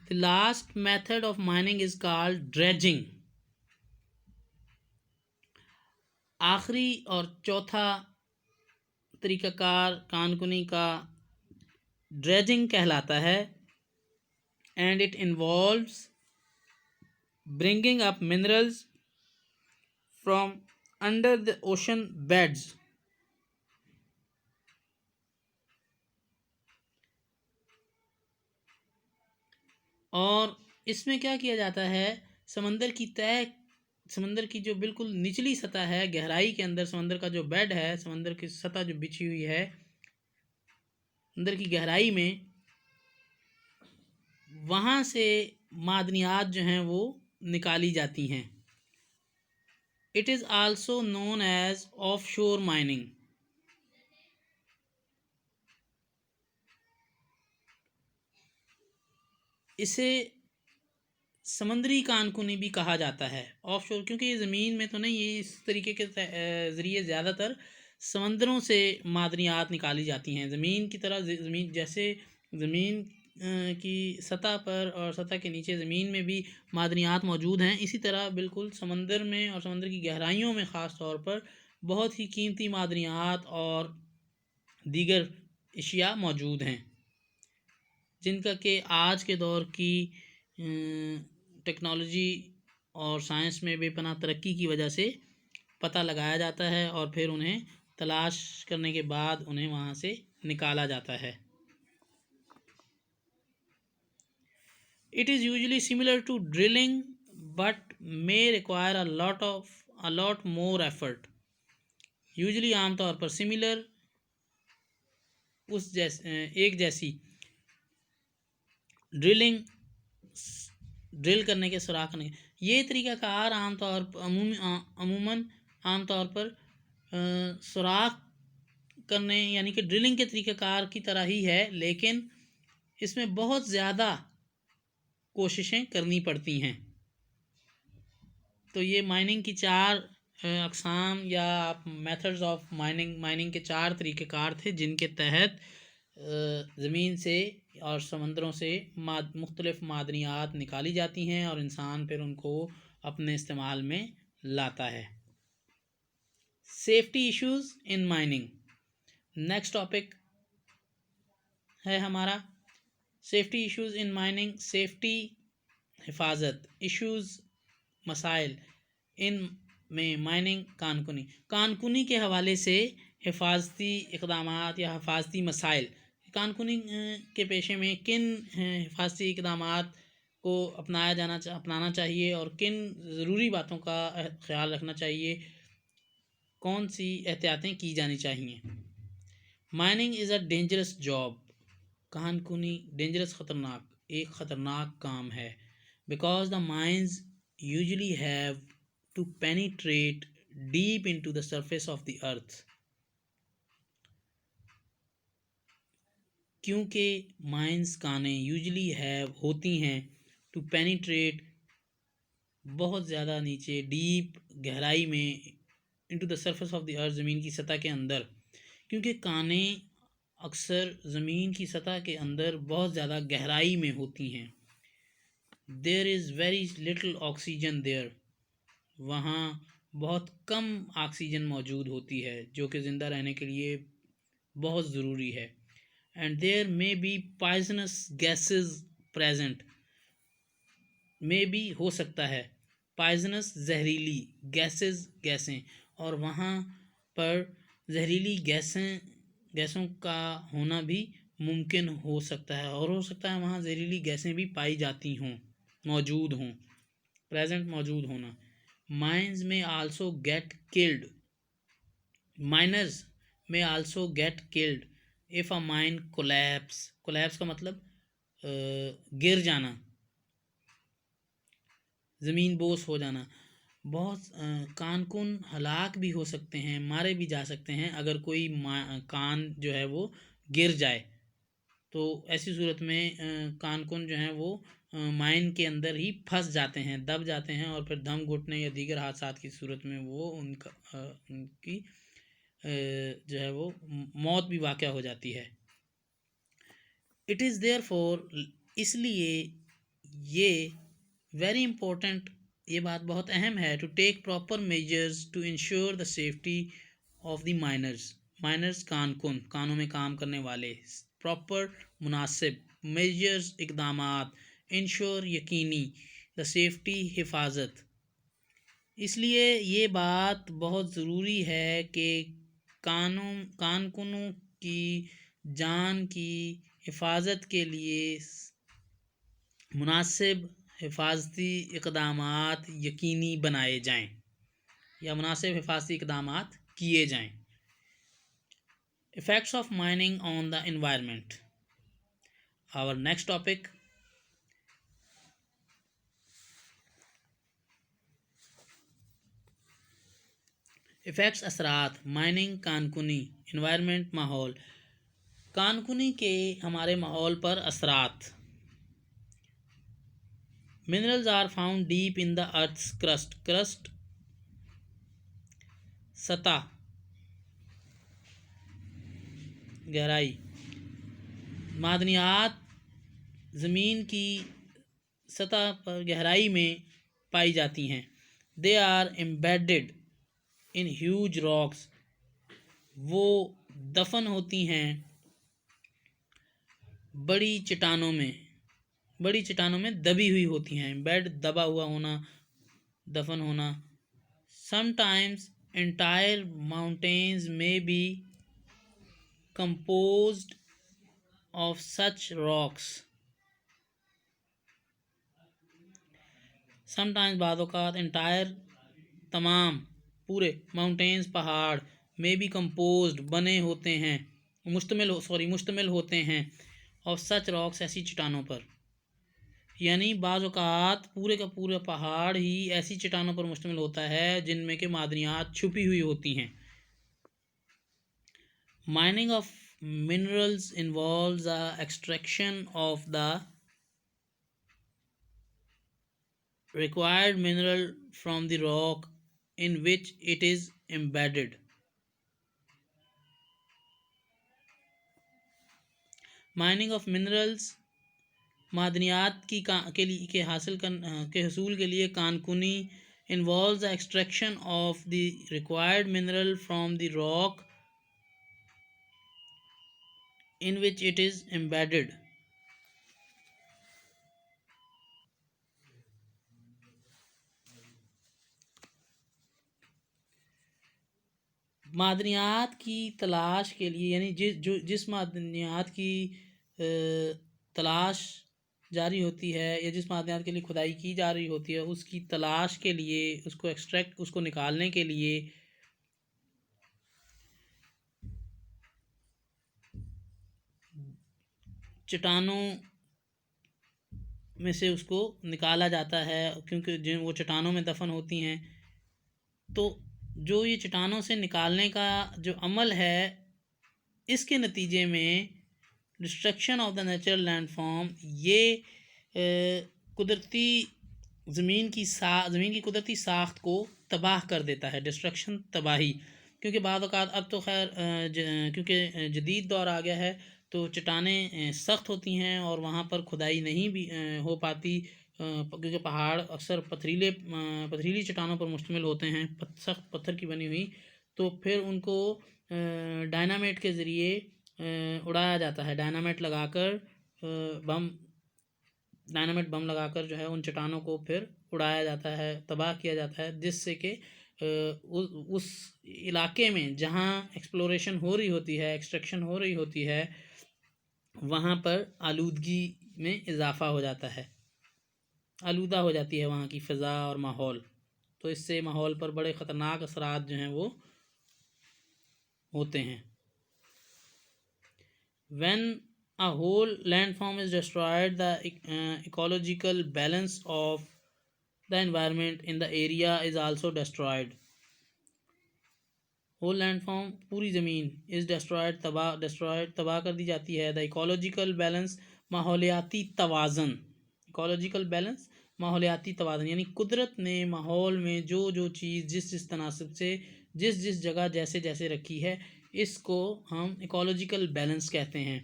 The last method of mining is called dredging. آخری اور چوتھا طریقہ کار کان کنی کا ڈریجنگ کہلاتا ہے. And it involves bringing up minerals from under the ocean beds. اور اس میں کیا کیا جاتا ہے، سمندر کی جو بالکل نچلی سطح ہے، گہرائی کے اندر سمندر کا جو بیڈ ہے، سمندر کی سطح جو بچھی ہوئی ہے اندر کی گہرائی میں، وہاں سے معدنیات جو ہیں وہ نکالی جاتی ہیں. It is also known as offshore mining. اسے سمندری کان کنی بھی کہا جاتا ہے آف شور، کیونکہ یہ زمین میں تو نہیں، یہ اس طریقے کے ذریعے زیادہ تر سمندروں سے معدنیات نکالی جاتی ہیں. زمین کی طرح زمین جیسے زمین کی سطح پر اور سطح کے نیچے زمین میں بھی معدنیات موجود ہیں، اسی طرح بالکل سمندر میں اور سمندر کی گہرائیوں میں خاص طور پر بہت ہی قیمتی معدنیات اور دیگر اشیاء موجود ہیں، جن کا کہ آج کے دور کی ٹیکنالوجی اور سائنس میں بے پناہ ترقی کی وجہ سے پتہ لگایا جاتا ہے اور پھر انہیں تلاش کرنے کے بعد انہیں وہاں سے نکالا جاتا ہے. It is usually similar to drilling but may require a lot more effort. Usually عام طور پر similar ایک جیسی ڈرل کرنے کے سوراخ کرنے کے، یہ طریقہ کار عموماً عام طور پر سوراخ کرنے یعنی کہ ڈرلنگ کے طریقہ کار کی طرح ہی ہے، لیکن اس میں بہت زیادہ کوششیں کرنی پڑتی ہیں. تو یہ مائننگ کی 4 اقسام یا میتھڈز آف مائننگ کے 4 طریقہ کار تھے، جن کے تحت زمین سے اور سمندروں سے مختلف معدنیات نکالی جاتی ہیں اور انسان پھر ان کو اپنے استعمال میں لاتا ہے. Safety issues in mining next topic ہے ہمارا. Safety issues in mining, safety حفاظت ایشوز مسائل ان میں مائننگ کان کنی کے حوالے سے حفاظتی اقدامات یا حفاظتی مسائل. کان کنی کے پیشے میں کن حفاظتی اقدامات کو اپنانا چاہیے اور کن ضروری باتوں کا خیال رکھنا چاہیے، کون سی احتیاطیں کی جانی چاہیے. Mining is a dangerous job. کان کنی ایک خطرناک کام ہے. Because the mines usually have to penetrate deep into the surface of the earth. کیونکہ مائنز کانیں یوزلی ہوتی ہیں ٹو پینیٹریٹ بہت زیادہ نیچے، ڈیپ گہرائی میں، into the surface of the earth زمین کی سطح کے اندر. کیونکہ کانیں اکثر زمین کی سطح کے اندر بہت زیادہ گہرائی میں ہوتی ہیں. There is very little oxygen there. وہاں بہت کم آکسیجن موجود ہوتی ہے جو کہ زندہ رہنے کے لیے بہت ضروری ہے. And there may be poisonous gases present. May be ہو سکتا ہے، پوائزنس زہریلی، گیسیں، اور وہاں پر زہریلی گیسوں کا ہونا بھی ممکن ہو سکتا ہے، اور ہو سکتا ہے وہاں زہریلی گیسیں بھی پائی جاتی ہوں، موجود ہوں، پریزنٹ موجود ہونا. مائنز میں آلسو گیٹ کلڈ. مائنرز میں also get killed if a mine collapse کا مطلب گر جانا، زمین بوس ہو جانا. بہت کان ہلاک بھی ہو سکتے ہیں، مارے بھی جا سکتے ہیں اگر کوئی کان جو ہے وہ گر جائے. تو ایسی صورت میں کان جو ہیں وہ مائن کے اندر ہی پھنس جاتے ہیں، دب جاتے ہیں، اور پھر دم گھٹنے یا دیگر حادثات کی صورت میں وہ ان کی جو ہے وہ موت بھی واقع ہو جاتی ہے. اٹ از دیئر فور، اس لیے یہ ویری امپورٹنٹ، یہ بات بہت اہم ہے، to take proper measures to ensure the safety of the miners کانوں میں کام کرنے والے، پراپر مناسب، میجرز اقدامات، انشور یقینی، دا سیفٹی حفاظت. اس لیے یہ بات بہت ضروری ہے کہ کارکنوں کی جان کی حفاظت کے لیے مناسب حفاظتی اقدامات یقینی بنائے جائیں یا مناسب حفاظتی اقدامات کیے جائیں. Effects of mining on the environment. Our next topic. Effects اثرات مائننگ کانکنی انوائرمنٹ ماحول. کانکنی کے ہمارے ماحول پر اثرات. Minerals are found deep in the earth's crust سطح گہرائی. معدنیات زمین کی سطح پر گہرائی میں پائی جاتی ہیں. They are embedded in huge rocks. وہ دفن ہوتی ہیں بڑی چٹانوں میں دبی ہوئی ہوتی ہیں. بیڈ دبا ہوا ہونا، دفن ہونا. Sometimes entire mountains may be composed of such rocks. Sometimes بعض اوقات تمام پورے mountains پہاڑ may be composed بنے ہوتے ہیں، مشتمل ہوتے ہیں of such rocks ایسی چٹانوں پر. یعنی بعض اوقات پورے کا پورا پہاڑ ہی ایسی چٹانوں پر مشتمل ہوتا ہے جن میں کہ معدنیات چھپی ہوئی ہوتی ہیں. Mining of minerals involves the extraction of the required mineral from the rock in which it is embedded. Mining of minerals معدنیات کے حصول کے لیے کانکنی involves the extraction of the required mineral from the rock in which it is embedded. معدنیات کی تلاش کے لیے، یعنی جس معدنیات کی تلاش جاری ہوتی ہے یا جس معدنیات کے لیے کھدائی کی جا رہی ہوتی ہے، اس کی تلاش کے لیے، اس کو نکالنے کے لیے چٹانوں میں سے اس کو نکالا جاتا ہے، کیونکہ وہ چٹانوں میں دفن ہوتی ہیں. تو جو یہ چٹانوں سے نکالنے کا جو عمل ہے، اس کے نتیجے میں destruction of the natural land form, یہ قدرتی زمین کی قدرتی ساخت کو تباہ کر دیتا ہے. ڈسٹرکشن تباہی، کیونکہ بعض اوقات اب تو خیر کیونکہ جدید دور آ گیا ہے تو چٹانیں سخت ہوتی ہیں اور وہاں پر کھدائی نہیں بھی ہو پاتی، کیونکہ پہاڑ اکثر پتھریلی چٹانوں پر مشتمل ہوتے ہیں، سخت پتھر کی بنی ہوئی. تو پھر ان کو ڈائنامائٹ کے ذریعے اڑایا جاتا ہے. ڈائنامائٹ بم لگا کر جو ہے ان چٹانوں کو پھر اڑایا جاتا ہے، تباہ کیا جاتا ہے، جس سے کہ اس علاقے میں جہاں ایکسپلوریشن ہو رہی ہوتی ہے، ایکسٹریکشن ہو رہی ہوتی ہے، وہاں پر آلودگی میں اضافہ ہو جاتا ہے، آلودہ ہو جاتی ہے وہاں کی فضا اور ماحول. تو اس سے ماحول پر بڑے خطرناک اثرات جو ہیں وہ ہوتے ہیں. When a whole landform is destroyed, the ecological balance of the environment in the area is also destroyed. Whole landform پوری زمین is destroyed تباہ کر دی جاتی ہے. The ecological balance ماحولیاتی توازن. Ecological balance ماحولیاتی توازن، یعنی قدرت نے ماحول میں جو چیز جس تناسب سے جس جگہ جیسے رکھی ہے، اس کو ہم ایکولوجیکل بیلنس کہتے ہیں.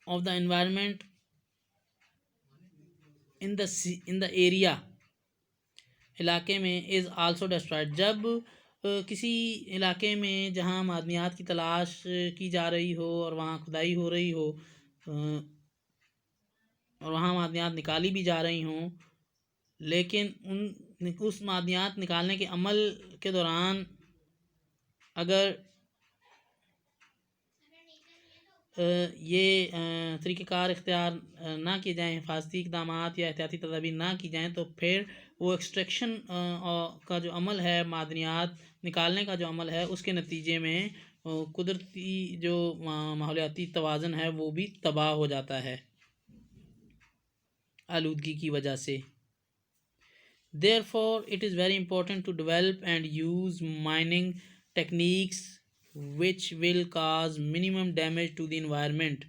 Of the environment in the area علاقے میں is also destroyed. جب کسی علاقے میں جہاں معدنیات کی تلاش کی جا رہی ہو اور وہاں کھدائی ہو رہی ہو اور وہاں معدنیات نکالی بھی جا رہی ہوں، لیکن اس معدنیات نکالنے کے عمل کے دوران اگر یہ طریقہ کار اختیار نہ کیے جائیں، حفاظتی اقدامات یا احتیاطی تدابیر نہ کی جائیں، تو پھر وہ ایکسٹریکشن کا جو عمل ہے، معدنیات نکالنے کا جو عمل ہے، اس کے نتیجے میں قدرتی جو ماحولیاتی توازن ہے وہ بھی تباہ ہو جاتا ہے آلودگی کی وجہ سے. Therefore, it is very important to develop and use mining techniques which will cause minimum damage to the environment.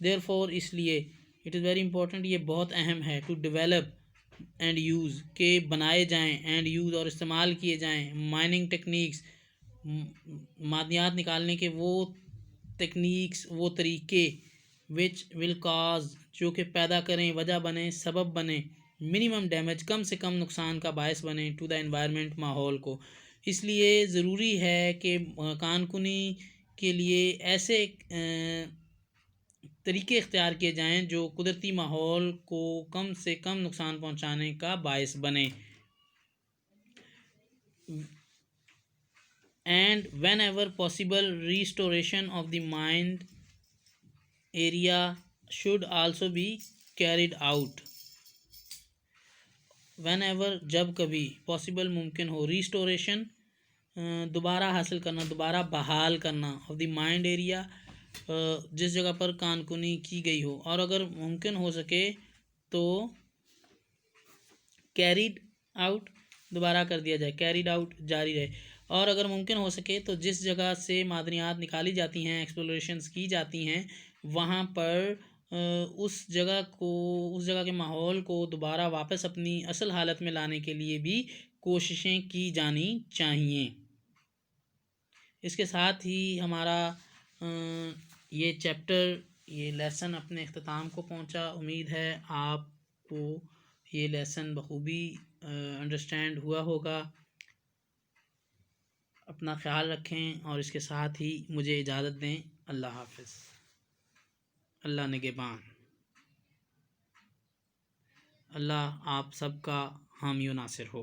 Therefore, اس لیے it is very important، یہ بہت اہم ہے to develop and use کہ بنائے جائیں and use اور استعمال کیے جائیں mining techniques، معدنیات نکالنے کے وہ تکنیکس، وہ طریقے which will cause جو کہ پیدا کریں، وجہ بنیں، سبب بنیں منیمم ڈیمیج، کم سے کم نقصان کا باعث بنے ٹو دا انوائرمنٹ، ماحول کو. اس لیے ضروری ہے کہ کان کنی کے لیے ایسے طریقے اختیار کیے جائیں جو قدرتی ماحول کو کم سے کم نقصان پہنچانے کا باعث بنے. And whenever possible restoration of the mined area should also be carried out. Whenever جب کبھی، پاسبل ممکن ہو، ریسٹوریشن دوبارہ حاصل کرنا، دوبارہ بحال کرنا آف دی مائنڈ ایریا جس جگہ پر کان کنی کی گئی ہو، اور اگر ممکن ہو سکے تو کیریڈ آؤٹ دوبارہ کر دیا جائے، کیریڈ آؤٹ جاری رہے. اور اگر ممکن ہو سکے تو جس جگہ سے معدنیات نکالی جاتی ہیں، ایکسپلوریشنز کی جاتی ہیں، وہاں پر اس جگہ کے ماحول کو دوبارہ واپس اپنی اصل حالت میں لانے کے لیے بھی کوششیں کی جانی چاہیے. اس کے ساتھ ہی ہمارا یہ چیپٹر، یہ لیسن اپنے اختتام کو پہنچا. امید ہے آپ کو یہ لیسن بخوبی انڈرسٹینڈ ہوا ہوگا. اپنا خیال رکھیں اور اس کے ساتھ ہی مجھے اجازت دیں. اللہ حافظ. اللہ نگہبان. اللہ آپ سب کا حامی و ناصر ہو.